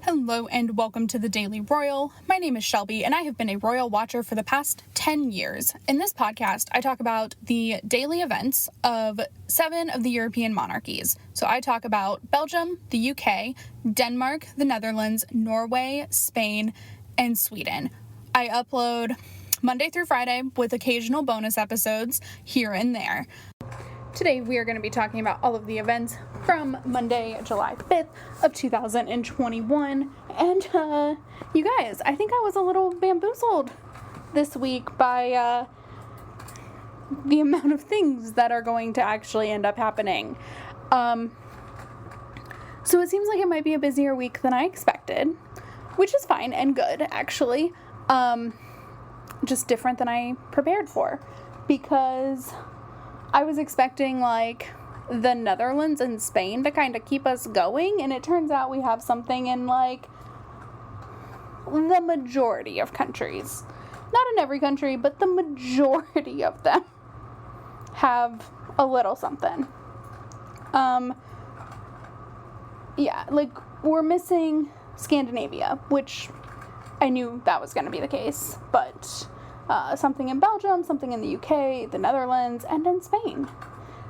Hello and welcome to the Daily Royal. My name is Shelby and I have been a royal watcher for the past 10 years. In this podcast, I talk about the daily events of 7 of the European monarchies. So I talk about Belgium, the UK, Denmark, the Netherlands, Norway, Spain, and Sweden. I upload Monday through Friday with occasional bonus episodes here and there. Today we are going to be talking about all of the events from Monday, July 5th of 2021. And you guys, I think I was a little bamboozled this week by the amount of things that are going to actually end up happening. So it seems like it might be a busier week than I expected, which is fine and good, actually. Just different than I prepared for, because I was expecting, like, the Netherlands and Spain to kind of keep us going, and it turns out we have something in, like, the majority of countries. Not in every country, but the majority of them have a little something. Yeah, like, we're missing Scandinavia, which I knew that was going to be the case, but something in Belgium, something in the UK, the Netherlands, and in Spain.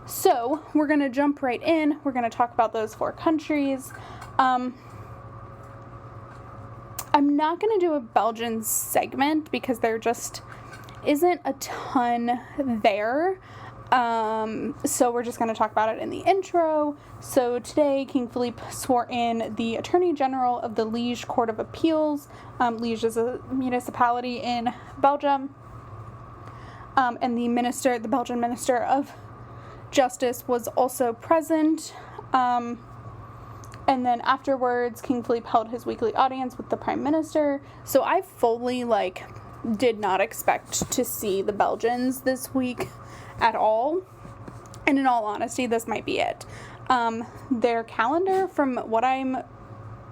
So we're going to jump right in. We're going to talk about those 4 countries. I'm not going to do a Belgian segment because there just isn't a ton there. So we're just going to talk about it in the intro. So today, King Felipe swore in the Attorney General of the Liege Court of Appeals. Liege is a municipality in Belgium. And the Belgian Minister of Justice was also present. And then afterwards, King Felipe held his weekly audience with the Prime Minister. So I fully, did not expect to see the Belgians this week at all. And in all honesty, this might be it. Their calendar, from what I'm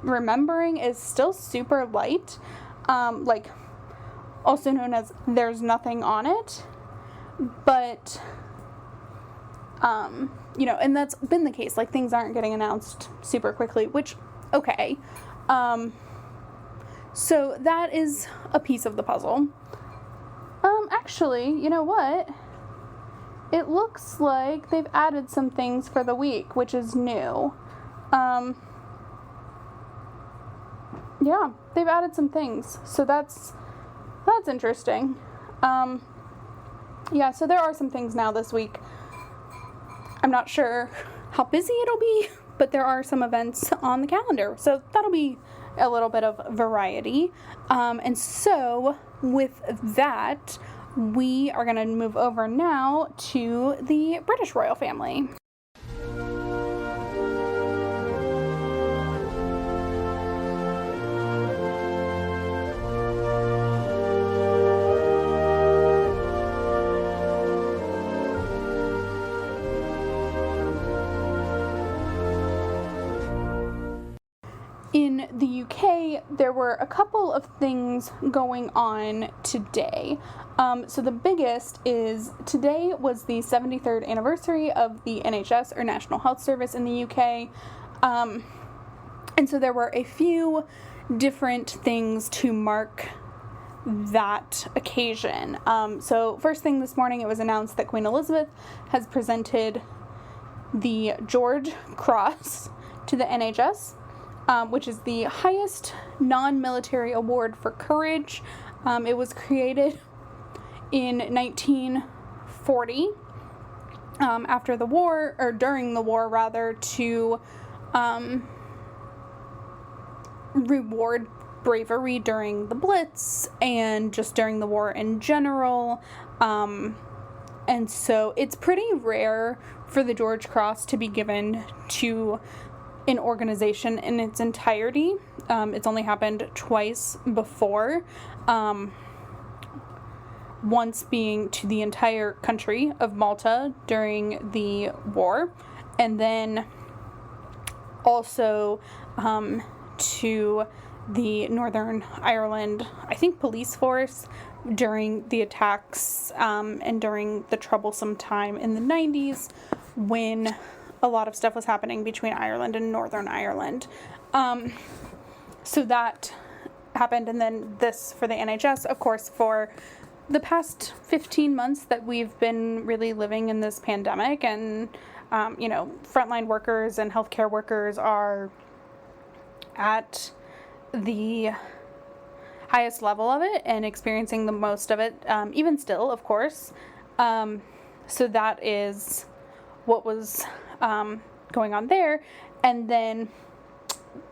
remembering, is still super light. Also known as there's nothing on it. But, and that's been the case. Like, things aren't getting announced super quickly, which, okay. So that is a piece of the puzzle. Actually, you know what? It looks like they've added some things for the week, which is new. Yeah, they've added some things. So that's interesting. Yeah, so there are some things now this week. I'm not sure how busy it'll be, but there are some events on the calendar. So that'll be a little bit of variety. And so with that, we are going to move over now to the British royal family. In the UK, there were a couple of things going on today. So the biggest is today was the 73rd anniversary of the NHS, or National Health Service, in the UK. And so there were a few different things to mark that occasion. So first thing this morning, it was announced that Queen Elizabeth has presented the George Cross to the NHS. Which is the highest non-military award for courage. It was created in 1940, after the war, or during the war rather, to reward bravery during the Blitz and just during the war in general. And so it's pretty rare for the George Cross to be given to an organization in its entirety. It's only happened twice before. Once being to the entire country of Malta during the war, and then also to the Northern Ireland, I think, police force during the attacks and during the troublesome time in the 90s when a lot of stuff was happening between Ireland and Northern Ireland. So that happened, and then this for the NHS, of course, for the past 15 months that we've been really living in this pandemic, and frontline workers and healthcare workers are at the highest level of it and experiencing the most of it, even still, of course. So that is what was going on there. And then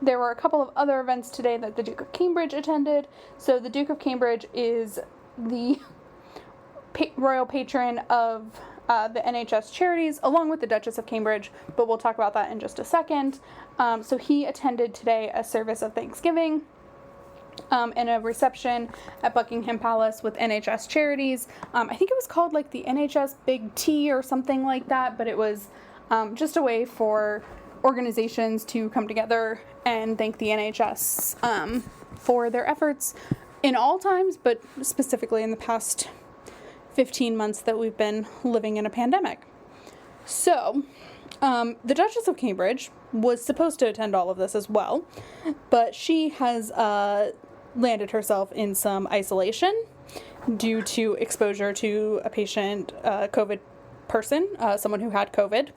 there were a couple of other events today that the Duke of Cambridge attended. So the Duke of Cambridge is the royal patron of the NHS charities, along with the Duchess of Cambridge, but we'll talk about that in just a second. So he attended today a service of Thanksgiving and a reception at Buckingham Palace with NHS charities. I think it was called like the NHS Big Tea or something like that, but it was just a way for organizations to come together and thank the NHS for their efforts in all times, but specifically in the past 15 months that we've been living in a pandemic. So, the Duchess of Cambridge was supposed to attend all of this as well, but she has landed herself in some isolation due to exposure to a patient, COVID person, someone who had COVID.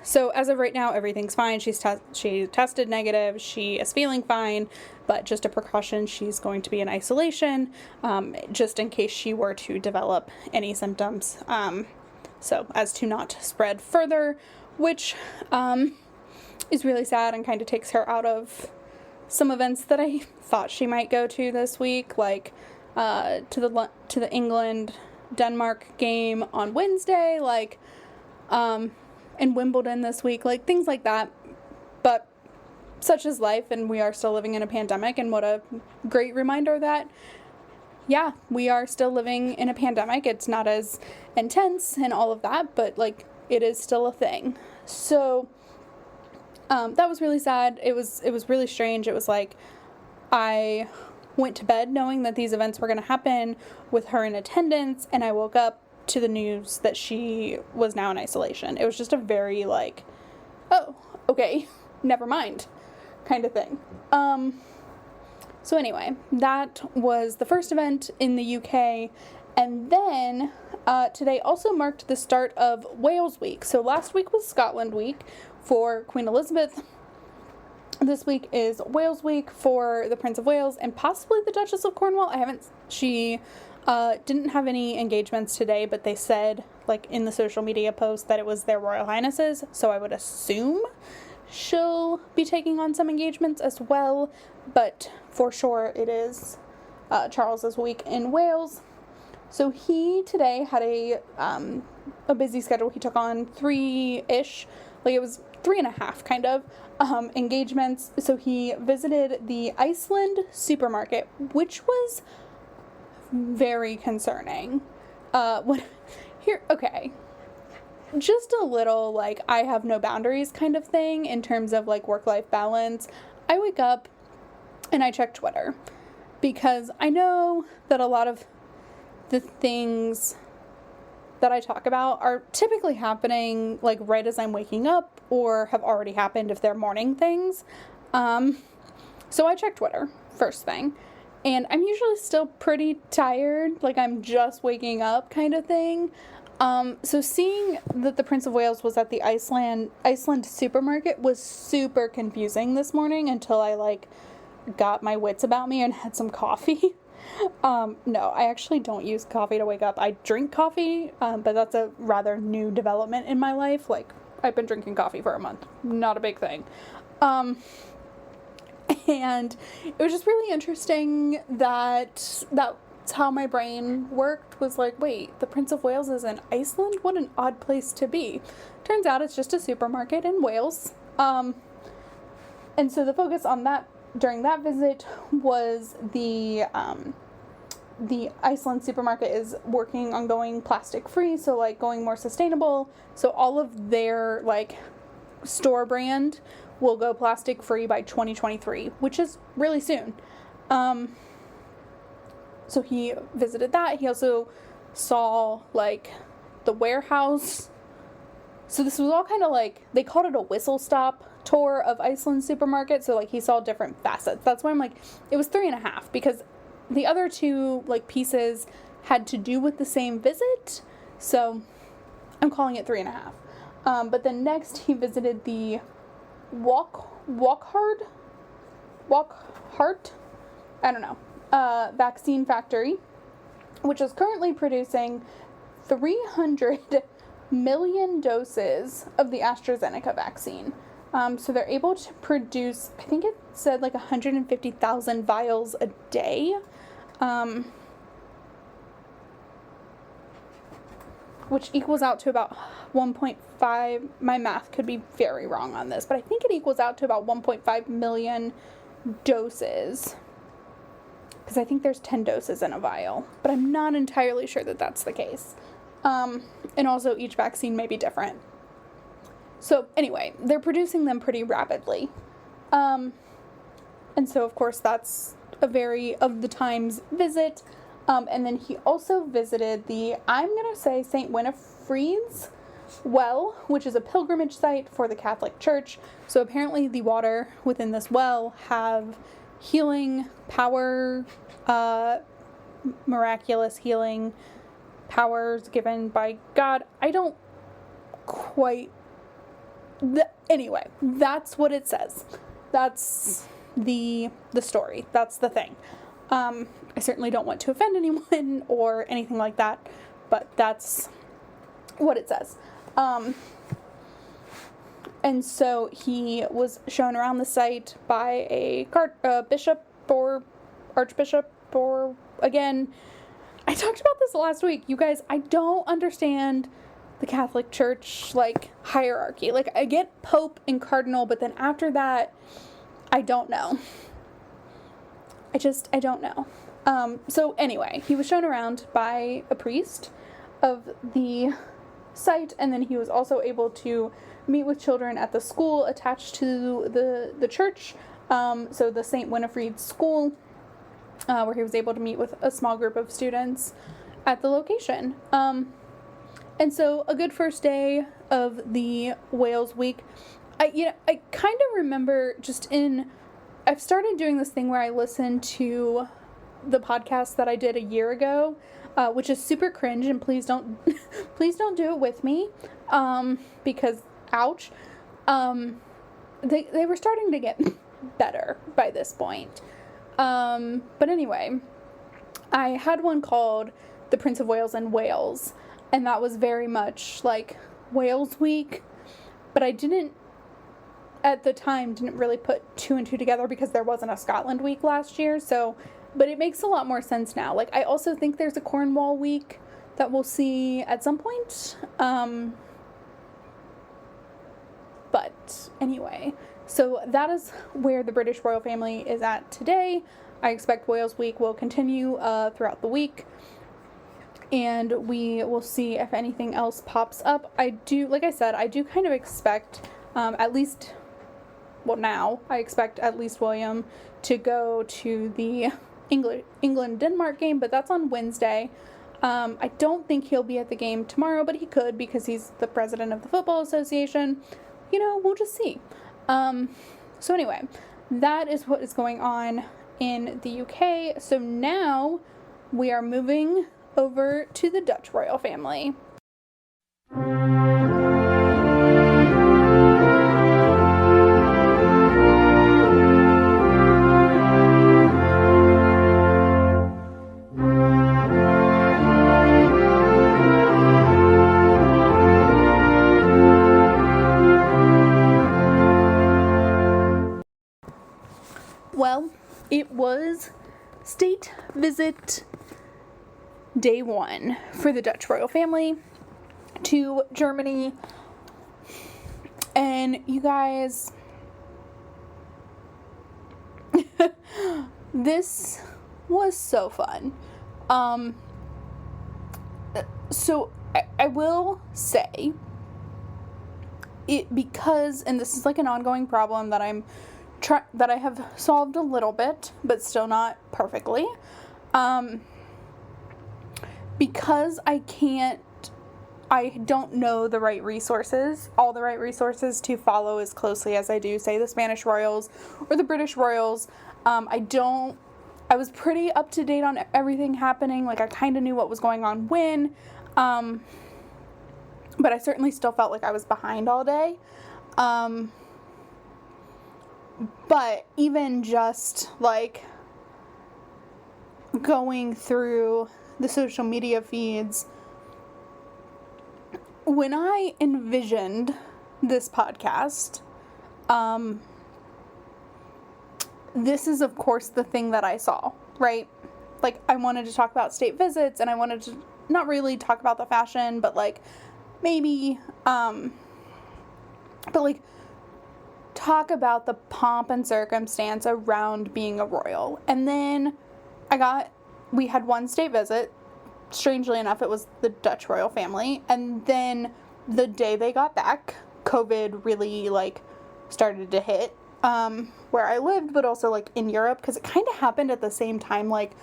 So as of right now, everything's fine. She tested negative. She is feeling fine, but just a precaution, she's going to be in isolation, just in case she were to develop any symptoms. So as to not spread further, which, is really sad and kind of takes her out of some events that I thought she might go to this week, like, to the England-Denmark game on Wednesday, like, in Wimbledon this week, like things like that. But such is life, and we are still living in a pandemic, and what a great reminder that, yeah, we are still living in a pandemic. It's not as intense and all of that, but like it is still a thing. So that was really sad. It was really strange. It was like I went to bed knowing that these events were going to happen with her in attendance, and I woke up to the news that she was now in isolation. It was just a very like, oh, okay, never mind kind of thing. So anyway, that was the first event in the UK, and then today also marked the start of Wales Week. So last week was Scotland Week for Queen Elizabeth. This week is Wales Week for the Prince of Wales and possibly the Duchess of Cornwall. She didn't have any engagements today, but they said, like, in the social media post that it was their Royal Highnesses, so I would assume she'll be taking on some engagements as well, but for sure it is Charles's week in Wales. So he today had a busy schedule. He took on 3-ish, like it was 3.5 kind of, engagements. So he visited the Iceland supermarket, which was very concerning. Okay. Just a little, like, I have no boundaries kind of thing in terms of, like, work-life balance. I wake up and I check Twitter because I know that a lot of the things that I talk about are typically happening, like, right as I'm waking up or have already happened if they're morning things. So I check Twitter first thing. And I'm usually still pretty tired, like I'm just waking up kind of thing. So seeing that the Prince of Wales was at the Iceland supermarket was super confusing this morning until I, like, got my wits about me and had some coffee. No, I actually don't use coffee to wake up. I drink coffee, but that's a rather new development in my life. Like, I've been drinking coffee for a month. Not a big thing. And it was just really interesting that that's how my brain worked, was like, wait, the Prince of Wales is in Iceland? What an odd place to be. Turns out it's just a supermarket in Wales. And so the focus on that during that visit was the Iceland supermarket is working on going plastic free, so like going more sustainable. So all of their like store brand will go plastic free by 2023, which is really soon. So he visited that. He also saw like the warehouse. So this was all kind of like, they called it a whistle stop tour of Iceland supermarket, so, like, he saw different facets. That's why I'm like, it was 3.5, because the other two, like, pieces had to do with the same visit, so I'm calling it 3.5. But then next he visited the Walkhart, I don't know, vaccine factory, which is currently producing 300 million doses of the AstraZeneca vaccine. So they're able to produce, I think it said like 150,000 vials a day, which equals out to about 1.5, my math could be very wrong on this, but I think it equals out to about 1.5 million doses, because I think there's 10 doses in a vial, but I'm not entirely sure that that's the case. And also each vaccine may be different. So anyway, they're producing them pretty rapidly. And so of course that's a very of the times visit. And then he also visited the, I'm going to say, St. Winifred's well, which is a pilgrimage site for the Catholic Church. So apparently the water within this well have healing power, miraculous healing powers given by God. I don't quite, anyway, that's what it says. That's the story. That's the thing. I certainly don't want to offend anyone or anything like that, but that's what it says. And so he was shown around the site by a bishop or archbishop, or, again, I talked about this last week. You guys, I don't understand the Catholic Church, like, hierarchy. Like, I get pope and cardinal, but then after that, I don't know. I don't know. So anyway, he was shown around by a priest of the site, and then he was also able to meet with children at the school attached to the church, so the St. Winifred School, where he was able to meet with a small group of students at the location. And so a good first day of the Wales week. I kind of remember I've started doing this thing where I listen to the podcast that I did a year ago, which is super cringe, and please don't do it with me, because ouch. They were starting to get better by this point. But anyway, I had one called The Prince of Wales and Wales, and that was very much like Wales week, but I didn't really put two and two together because there wasn't a Scotland week last year, but it makes a lot more sense now. Like, I also think there's a Cornwall week that we'll see at some point. But anyway, so that is where the British royal family is at today. I expect Wales week will continue throughout the week, and we will see if anything else pops up. Like I said, I do kind of expect now I expect at least William to go to the England-Denmark game, but that's on Wednesday. I don't think he'll be at the game tomorrow, but he could because he's the president of the Football Association. We'll just see. So anyway, that is what is going on in the UK. So now we are moving over to the Dutch royal family. Well, it was state visit day 1 for the Dutch royal family to Germany. And you guys, this was so fun. So I will say it, because, and this is like an ongoing problem that that I have solved a little bit, but still not perfectly. Because I can't I don't know all the right resources to follow as closely as I do, say, the Spanish royals or the British royals. I was pretty up to date on everything happening. Like, I kind of knew what was going on when, but I certainly still felt like I was behind all day. But even just, like, going through the social media feeds, when I envisioned this podcast, this is, of course, the thing that I saw, right? Like, I wanted to talk about state visits, and I wanted to not really talk about the fashion, but, like, maybe, but, like, talk about the pomp and circumstance around being a royal. And then we had one state visit. Strangely enough, it was the Dutch royal family. And then the day they got back, COVID really, like, started to hit where I lived, but also, like, in Europe, because it kind of happened at the same time. Like,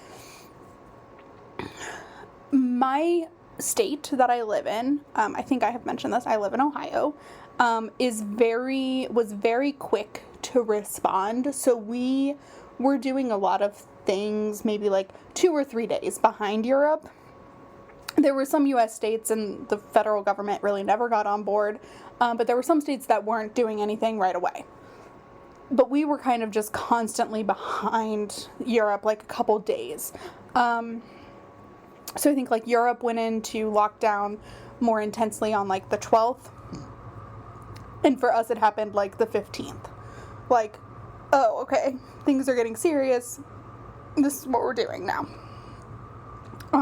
my state that I live in, I think I have mentioned this, I live in Ohio, was very quick to respond. So we were doing a lot of things maybe like 2 or 3 days behind Europe. There were some U.S. states, and the federal government really never got on board, but there were some states that weren't doing anything right away. But we were kind of just constantly behind Europe, like a couple days. So I think, like, Europe went into lockdown more intensely on, like, the 12th. And for us, it happened, like, the 15th. Like, oh, okay, things are getting serious. This is what we're doing now.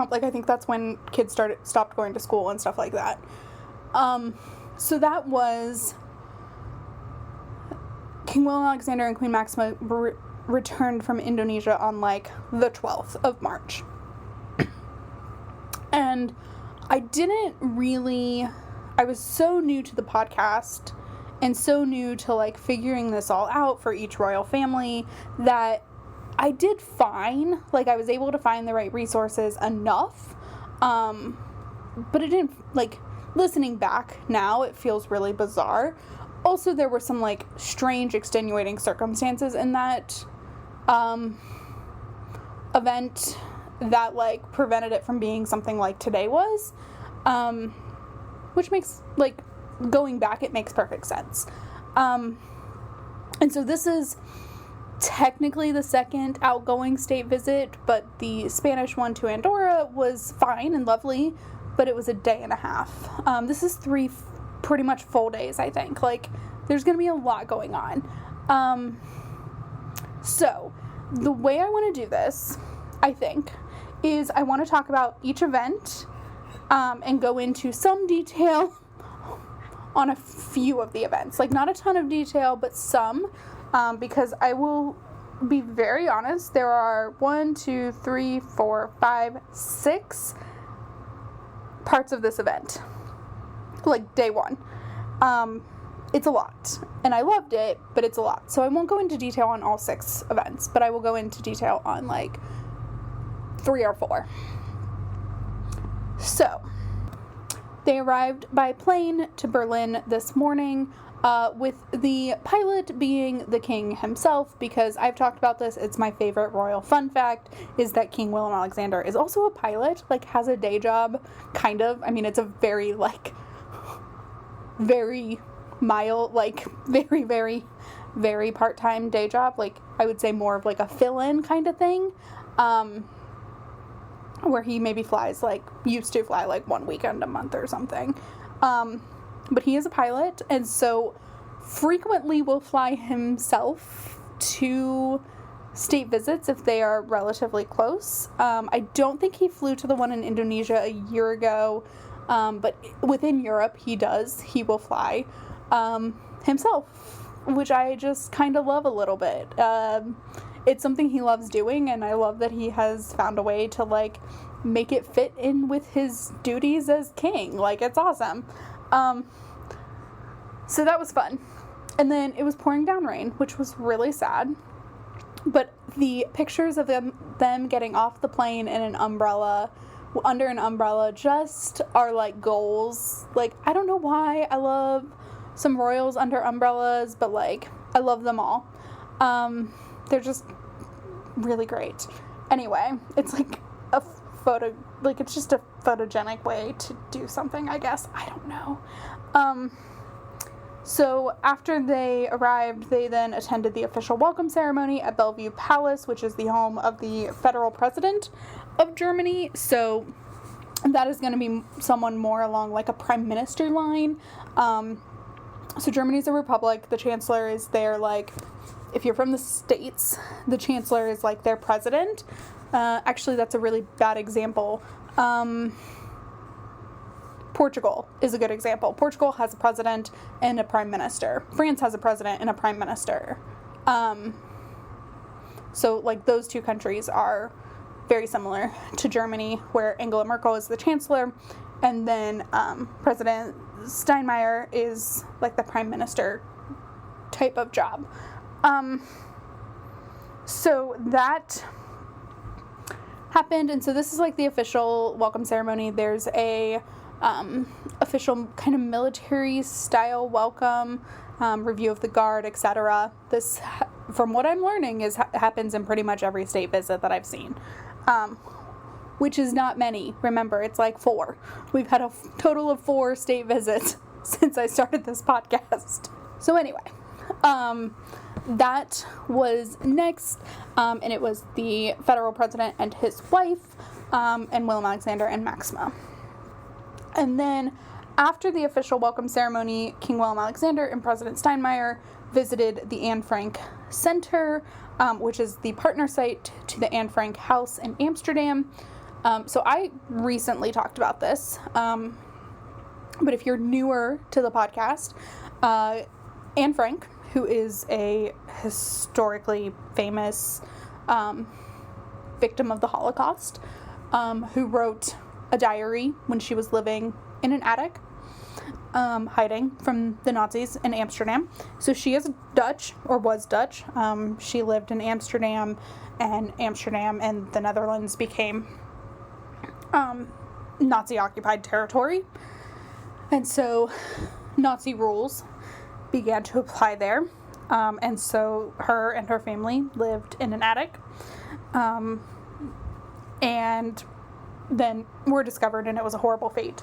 Like, I think that's when kids stopped going to school and stuff like that. So that was King Willem Alexander and Queen Máxima returned from Indonesia on, like, the 12th of March. And I was so new to the podcast and so new to, like, figuring this all out for each royal family that I did fine. Like, I was able to find the right resources enough. But it didn't, like, listening back now, it feels really bizarre. Also, there were some, like, strange extenuating circumstances in that event that, like, prevented it from being something like today was, which makes, like, going back, it makes perfect sense. And so this is technically the second outgoing state visit, but the Spanish one to Andorra was fine and lovely, but it was a day and a half. This is 3 pretty much full days, I think. Like, there's going to be a lot going on. So the way I want to do this, I think, is I want to talk about each event and go into some detail on a few of the events. Like, not a ton of detail, but some, because I will be very honest, there are 6 parts of this event. Like, day one. It's a lot, and I loved it, but it's a lot. So I won't go into detail on all 6 events, but I will go into detail on, like, 3 or 4. So, they arrived by plane to Berlin this morning, with the pilot being the king himself, because I've talked about this, it's my favorite royal fun fact, is that King Willem Alexander is also a pilot, like, has a day job, kind of. I mean, it's a very, like, very mild, like, very, very, very part-time day job. Like, I would say more of, like, a fill-in kind of thing, where he maybe used to fly, like, 1 weekend a month or something. But he is a pilot, and so frequently will fly himself to state visits if they are relatively close. I don't think he flew to the one in Indonesia a year ago, but within Europe he will fly himself, which I just kind of love a little bit. It's something he loves doing, and I love that he has found a way to, like, make it fit in with his duties as king. Like, it's awesome. So that was fun. And then it was pouring down rain, which was really sad. But the pictures of them getting off the plane in an umbrella under an umbrella just are like goals. Like, I don't know why I love some royals under umbrellas, but like I love them all. They're just really great. Anyway, it's like a it's just a photogenic way to do something, I guess. I don't know. So after they arrived, they then attended the official welcome ceremony at Bellevue Palace, which is the home of the federal president of Germany. So that is going to be someone more along like a prime minister line. So Germany's a republic. The chancellor is their, like, if you're from the States, the chancellor is like their president. Actually, that's a really bad example. Portugal is a good example. Portugal has a president and a prime minister. France has a president and a prime minister. So, like, those two countries are very similar to Germany, where Angela Merkel is the chancellor, and then President Steinmeier is, like, the prime minister type of job. So that happened, and so this is, like, the official welcome ceremony. There's a official kind of military style welcome, review of the guard, etc. This, from what I'm learning, happens in pretty much every state visit that I've seen, which is not many. Remember, it's like 4. We've had a total of 4 state visits since I started this podcast. So anyway, that was next, and it was the federal president and his wife, and Willem Alexander and Maxima. And then, after the official welcome ceremony, King Willem Alexander and President Steinmeier visited the Anne Frank Center, which is the partner site to the Anne Frank House in Amsterdam. So I recently talked about this, but if you're newer to the podcast, Anne Frank, who is a historically famous victim of the Holocaust, who wrote a diary when she was living in an attic, hiding from the Nazis in Amsterdam. So she is Dutch, or was Dutch. She lived in Amsterdam and the Netherlands became Nazi-occupied territory. And so Nazi rules began to apply there. And so her and her family lived in an attic. And then were discovered, and it was a horrible fate.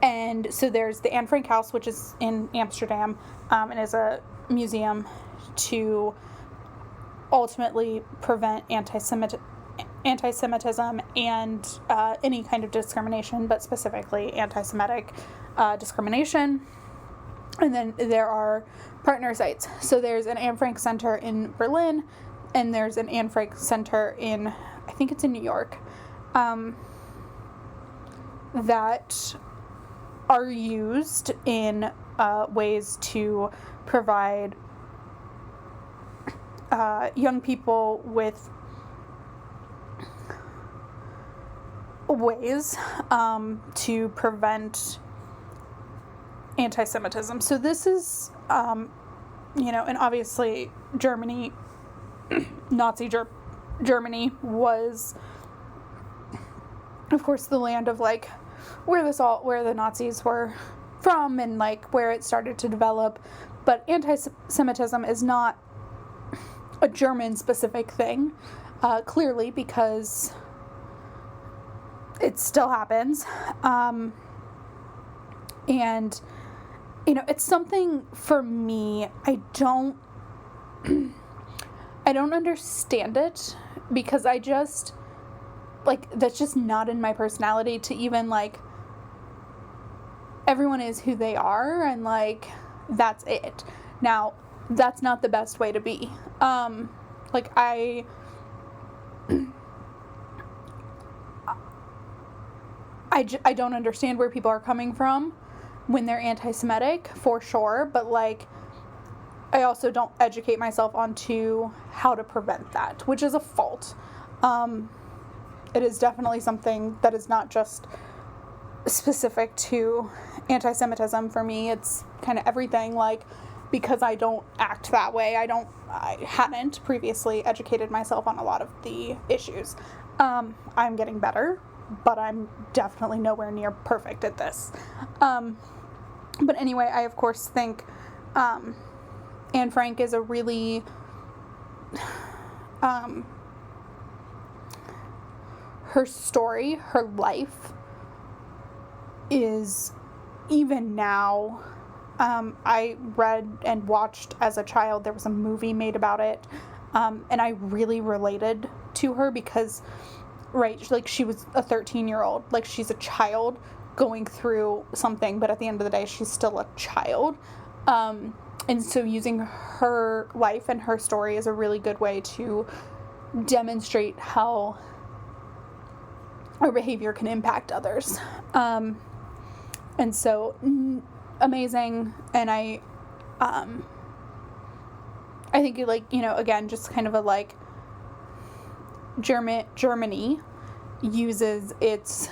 And so there's the Anne Frank House, which is in Amsterdam, and is a museum to ultimately prevent anti-Semitism and any kind of discrimination, but specifically anti-Semitic discrimination. And then there are partner sites. So there's an Anne Frank Center in Berlin, and there's an Anne Frank Center in, I think it's in New York, that are used in ways to provide young people with ways to prevent anti-Semitism. So this is, and obviously Germany, Nazi Germany was, of course, the land of, like, where the Nazis were from, and, like, where it started to develop. But anti-Semitism is not a German-specific thing, clearly, because it still happens. And, it's something, for me, I don't understand it, because I just, like, that's just not in my personality to even, like, everyone is who they are, and, like, that's it. Now, that's not the best way to be. Like, I don't understand where people are coming from when they're anti-Semitic, for sure, but, like, I also don't educate myself onto how to prevent that, which is a fault. It is definitely something that is not just specific to anti-Semitism for me. It's kind of everything. Like, because I don't act that way. I hadn't previously educated myself on a lot of the issues. I'm getting better, but I'm definitely nowhere near perfect at this. But anyway, I of course think Anne Frank is a really her story, her life is, even now, I read and watched as a child, there was a movie made about it, and I really related to her because, right, like, she was a 13-year-old, like, she's a child going through something, but at the end of the day, she's still a child, and so using her life and her story is a really good way to demonstrate how our behavior can impact others. And so, amazing, and I think, like, you know, again, just kind of a, like, Germany uses its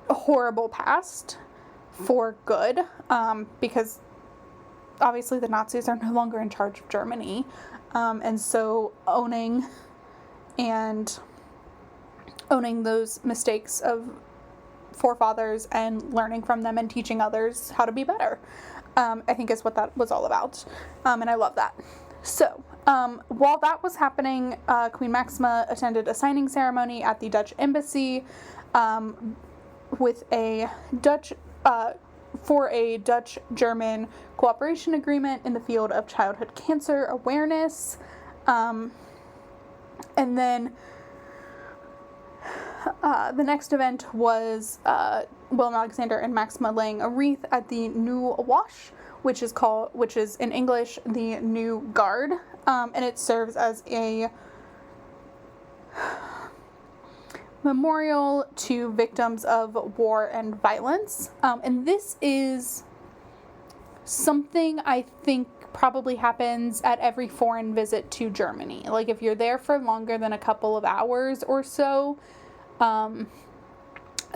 horrible past for good, because obviously the Nazis are no longer in charge of Germany, and so owning those mistakes of forefathers and learning from them and teaching others how to be better, I think is what that was all about, and I love that. So, while that was happening, Queen Máxima attended a signing ceremony at the Dutch embassy with a for a Dutch-German cooperation agreement in the field of childhood cancer awareness, and then the next event was Will Alexander and Maxima laying a wreath at the Nieuwe Wasch, which is in English the New Guard, and it serves as a memorial to victims of war and violence. And this is something I think probably happens at every foreign visit to Germany. Like, if you're there for longer than a couple of hours or so,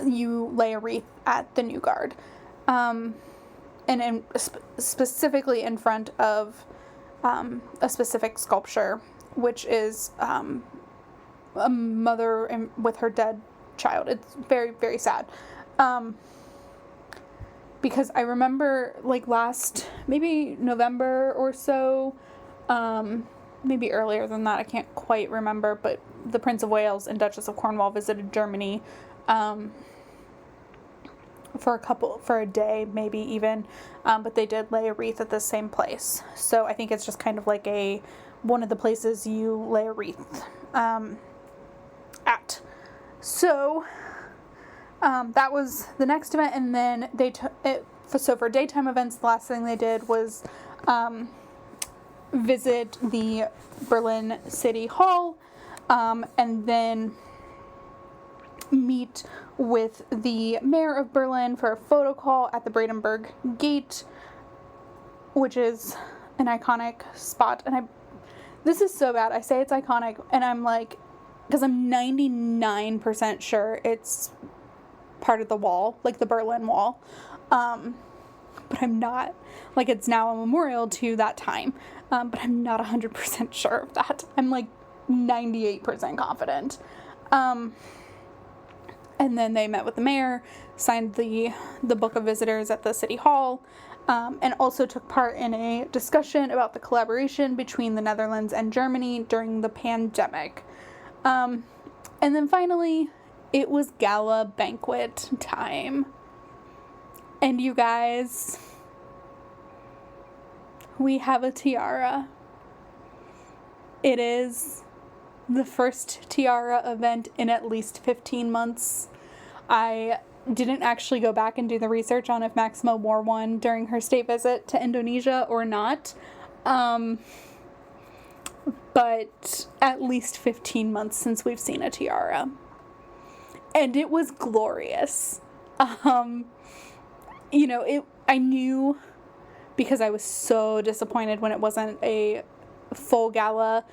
you lay a wreath at the New Guard. And specifically in front of a specific sculpture, which is a mother with her dead child. It's very, very sad. Because I remember, like, maybe November or so, maybe earlier than that, I can't quite remember, but the Prince of Wales and Duchess of Cornwall visited Germany for a day, maybe even, but they did lay a wreath at the same place. So I think it's just kind of like one of the places you lay a wreath at. So that was the next event, and then so for daytime events, the last thing they did was visit the Berlin City Hall, and then meet with the mayor of Berlin for a photo call at the Brandenburg Gate, which is an iconic spot. And this is so bad. I say it's iconic, and I'm like, because I'm 99% sure it's part of the wall, like the Berlin Wall. But I'm not. Like, it's now a memorial to that time. But I'm not 100% sure of that. I'm like 98% confident. And then they met with the mayor, signed the book of visitors at the city hall, and also took part in a discussion about the collaboration between the Netherlands and Germany during the pandemic. And then finally, it was gala banquet time. And you guys, we have a tiara. It is the first tiara event in at least 15 months. I didn't actually go back and do the research on if Maxima wore one during her state visit to Indonesia or not. But at least 15 months since we've seen a tiara. And it was glorious. I knew, because I was so disappointed when it wasn't a full gala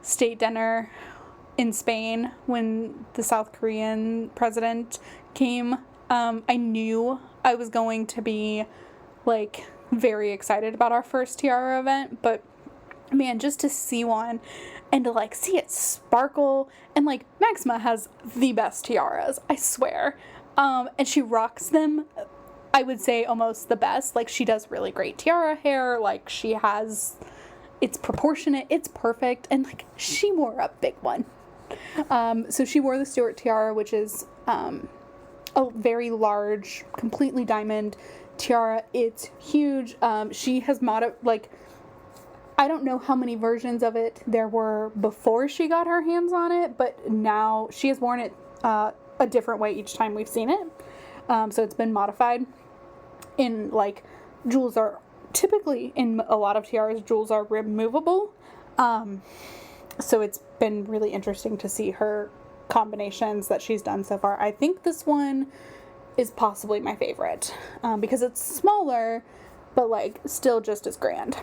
state dinner in Spain when the South Korean president came. I knew I was going to be, like, very excited about our first tiara event, but man, just to see one and to, like, see it sparkle, and, like, Maxima has the best tiaras, I swear, and she rocks them, I would say, almost the best. Like, she does really great tiara hair, like, it's proportionate, it's perfect, and, like, she wore a big one. So she wore the Stewart tiara, which is, a very large, completely diamond tiara. It's huge. She has I don't know how many versions of it there were before she got her hands on it, but now she has worn it a different way each time we've seen it. So it's been modified. Jewels are typically, in a lot of tiaras, jewels are removable. So it's been really interesting to see her combinations that she's done so far. I think this one is possibly my favorite, because it's smaller, but, like, still just as grand.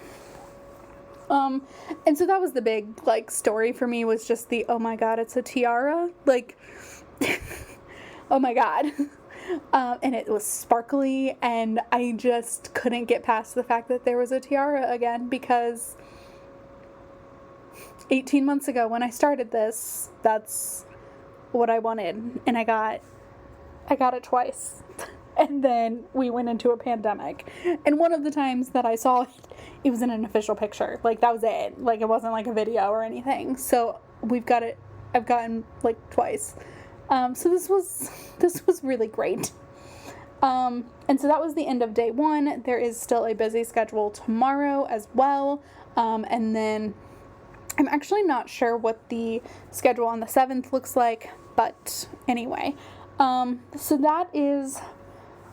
And so that was the big, like, story for me, was just the, oh my god, it's a tiara, like, oh my god. And it was sparkly, and I just couldn't get past the fact that there was a tiara again, because 18 months ago when I started this, that's what I wanted, and I got it twice. And then we went into a pandemic, and one of the times that I saw it, it was in an official picture. Like, that was it. Like, it wasn't like a video or anything. So I've gotten, like, twice. So this was really great. And so that was the end of day one. There is still a busy schedule tomorrow as well. And then I'm actually not sure what the schedule on the 7th looks like, but anyway. So that is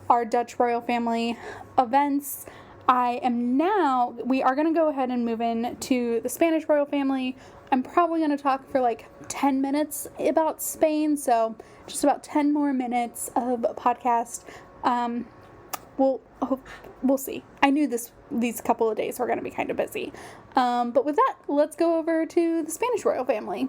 our Dutch royal family events. We are going to go ahead and move in to the Spanish royal family. I'm probably going to talk for like 10 minutes about Spain, so just about 10 more minutes of a podcast. We'll see. I knew these couple of days were going to be kind of busy. But with that, let's go over to the Spanish royal family.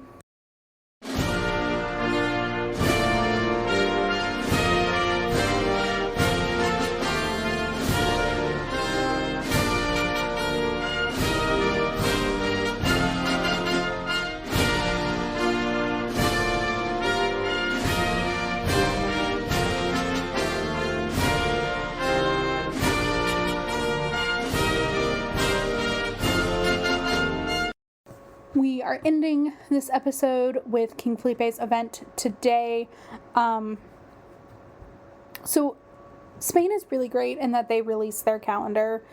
We are ending this episode with King Felipe's event today. So Spain is really great in that they release their calendar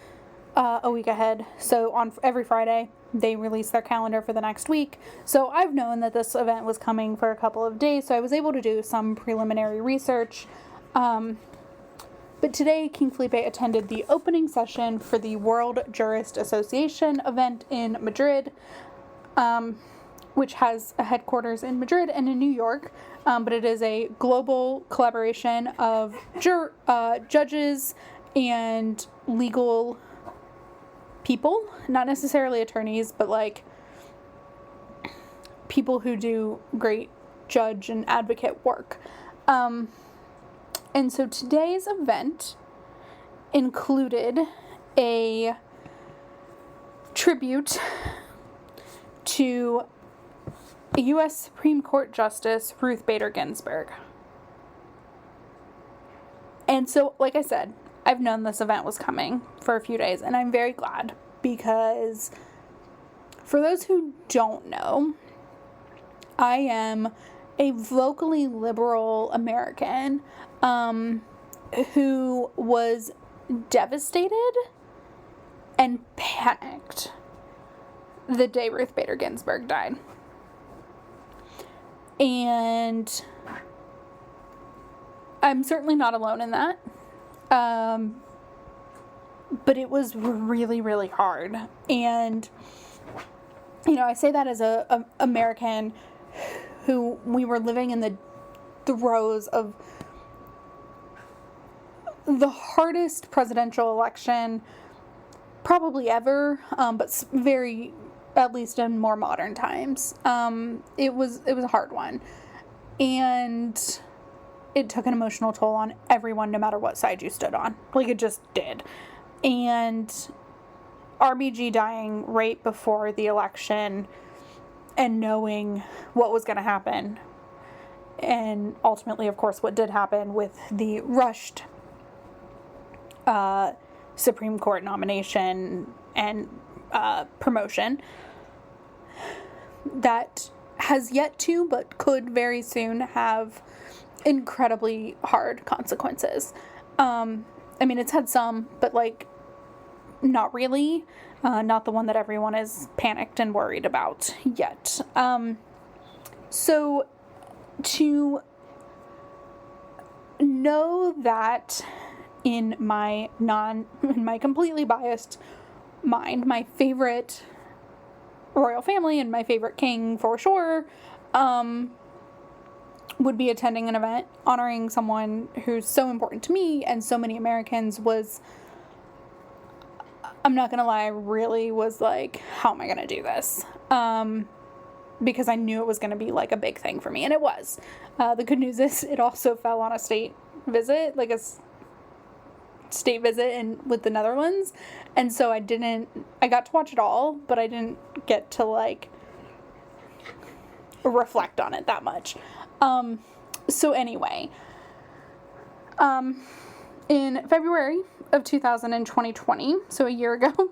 a week ahead. So on every Friday, they release their calendar for the next week. So I've known that this event was coming for a couple of days, so I was able to do some preliminary research. But today, King Felipe attended the opening session for the World Jurist Association event in Madrid, which has a headquarters in Madrid and in New York, but it is a global collaboration of judges and legal people, not necessarily attorneys, but like people who do great judge and advocate work. And so today's event included a tribute to U.S. Supreme Court Justice Ruth Bader Ginsburg. And so, like I said, I've known this event was coming for a few days, and I'm very glad, because for those who don't know, I am a vocally liberal American who was devastated and panicked the day Ruth Bader Ginsburg died. And I'm certainly not alone in that. But it was really, really hard. And, you know, I say that as a American who we were living in the throes of the hardest presidential election probably ever, but very, at least in more modern times. It was a hard one. And it took an emotional toll on everyone, no matter what side you stood on. Like, it just did. And RBG dying right before the election and knowing what was going to happen, and ultimately, of course, what did happen with the rushed Supreme Court nomination and promotion that has yet to, but could very soon have incredibly hard consequences. I mean, it's had some, but like, not really. Not the one that everyone is panicked and worried about yet. So to know that in my completely biased mind, my favorite royal family and my favorite king for sure, would be attending an event honoring someone who's so important to me and so many Americans was, I'm not gonna lie, I really was like, how am I gonna do this? Because I knew it was gonna be like a big thing for me, and it was. The good news is it also fell on a state visit, like a state visit with the Netherlands, and so I got to watch it all, but I didn't get to like reflect on it that much. So anyway, in February of 2020, so a year ago,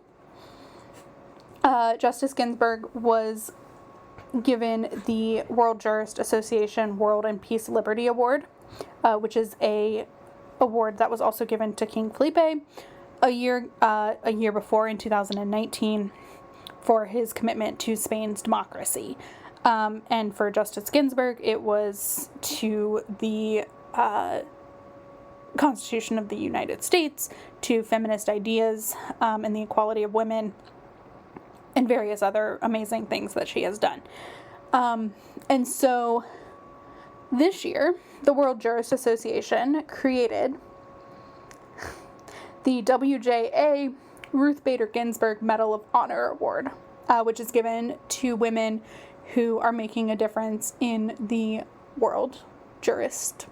Justice Ginsburg was given the World Jurist Association World and Peace Liberty Award, which is a award that was also given to King Felipe a year before, in 2019, for his commitment to Spain's democracy. And for Justice Ginsburg, it was to the Constitution of the United States, to feminist ideas, and the equality of women, and various other amazing things that she has done. And so this year, the World Jurist Association created the WJA Ruth Bader Ginsburg Medal of Honor Award, which is given to women who are making a difference in the jurist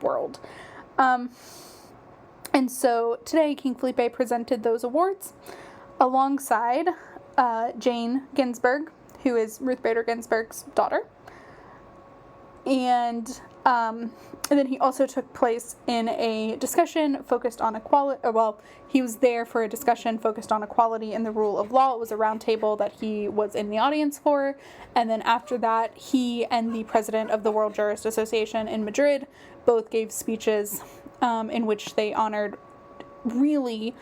world. And so today, King Felipe presented those awards alongside Jane Ginsburg, who is Ruth Bader Ginsburg's daughter. And then he also took place in a discussion focused on equality. He was there for a discussion focused on equality and the rule of law. It was a roundtable that he was in the audience for. And then after that, he and the president of the World Jurist Association in Madrid both gave speeches in which they honored really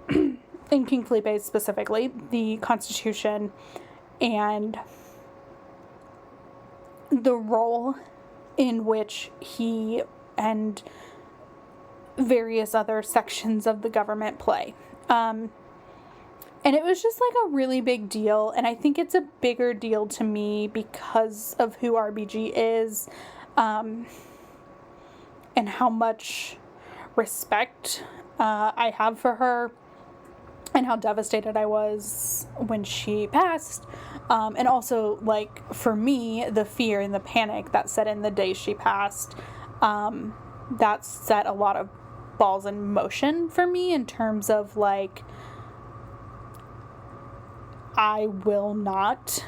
in King Felipe specifically, the Constitution and the role in which he and various other sections of the government play. And it was just like a really big deal, and I think it's a bigger deal to me because of who RBG is, and how much respect I have for her, and how devastated I was when she passed. And also, like, for me, the fear and the panic that set in the day she passed, that set a lot of balls in motion for me in terms of, like, I will not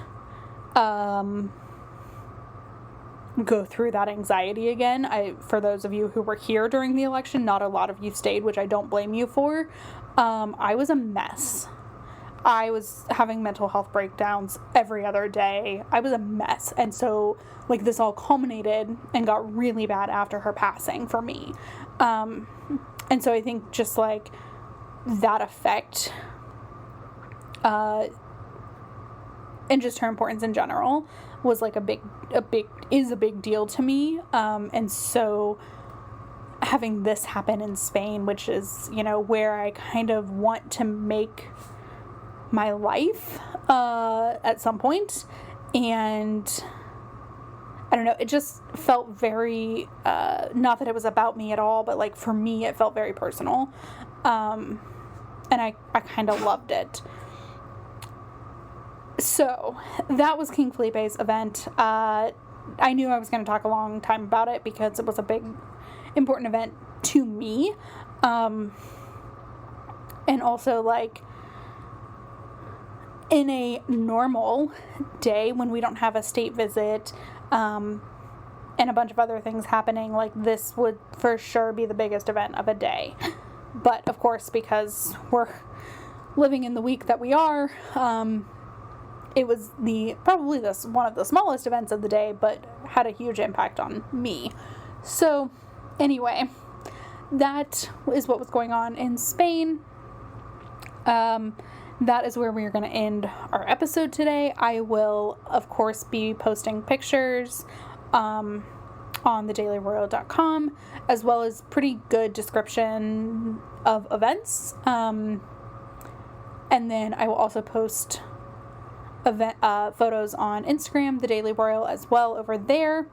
go through that anxiety again. For those of you who were here during the election, not a lot of you stayed, which I don't blame you for. I was a mess. I was having mental health breakdowns every other day. I was a mess. And so, like, this all culminated and got really bad after her passing for me. And so I think just, like, that effect, and just her importance in general was, like, a big deal to me. And so having this happen in Spain, which is, you know, where I kind of want to make my life at some point, and I don't know, it just felt very not that it was about me at all, but like for me it felt very personal, and I kind of loved it. So that was King Felipe's event. I knew I was going to talk a long time about it because it was a big, important event to me. And also, like, in a normal day when we don't have a state visit, and a bunch of other things happening, like, this would for sure be the biggest event of a day. But, of course, because we're living in the week that we are, it was probably one of the smallest events of the day, but had a huge impact on me. So, anyway, that is what was going on in Spain. That is where we are going to end our episode today. I will, of course, be posting pictures on thedailyroyal.com, as well as pretty good description of events. And then I will also post photos on Instagram, The Daily Royal, as well over there.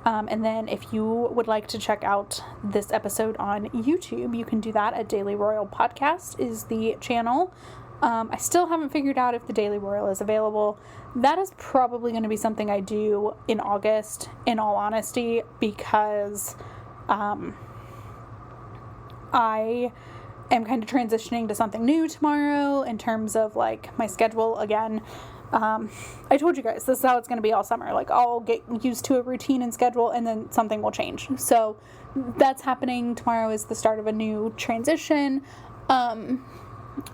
And then if you would like to check out this episode on YouTube, you can do that at Daily Royal Podcast is the channel. I still haven't figured out if the Daily Royal is available. That is probably going to be something I do in August, in all honesty, because I am kind of transitioning to something new tomorrow in terms of, like, my schedule again. I told you guys, this is how it's going to be all summer. Like, I'll get used to a routine and schedule, and then something will change. So that's happening. Tomorrow is the start of a new transition.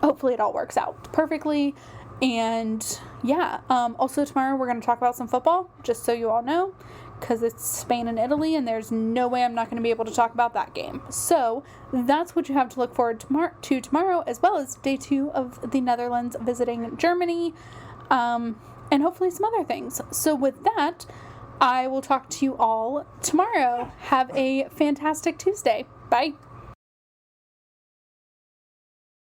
Hopefully it all works out perfectly. And yeah, also tomorrow we're going to talk about some football, just so you all know, because it's Spain and Italy, and there's no way I'm not going to be able to talk about that game. So that's what you have to look forward to tomorrow, as well as day 2 of the Netherlands visiting Germany, and hopefully some other things. So with that, I will talk to you all tomorrow. Have a fantastic Tuesday. Bye.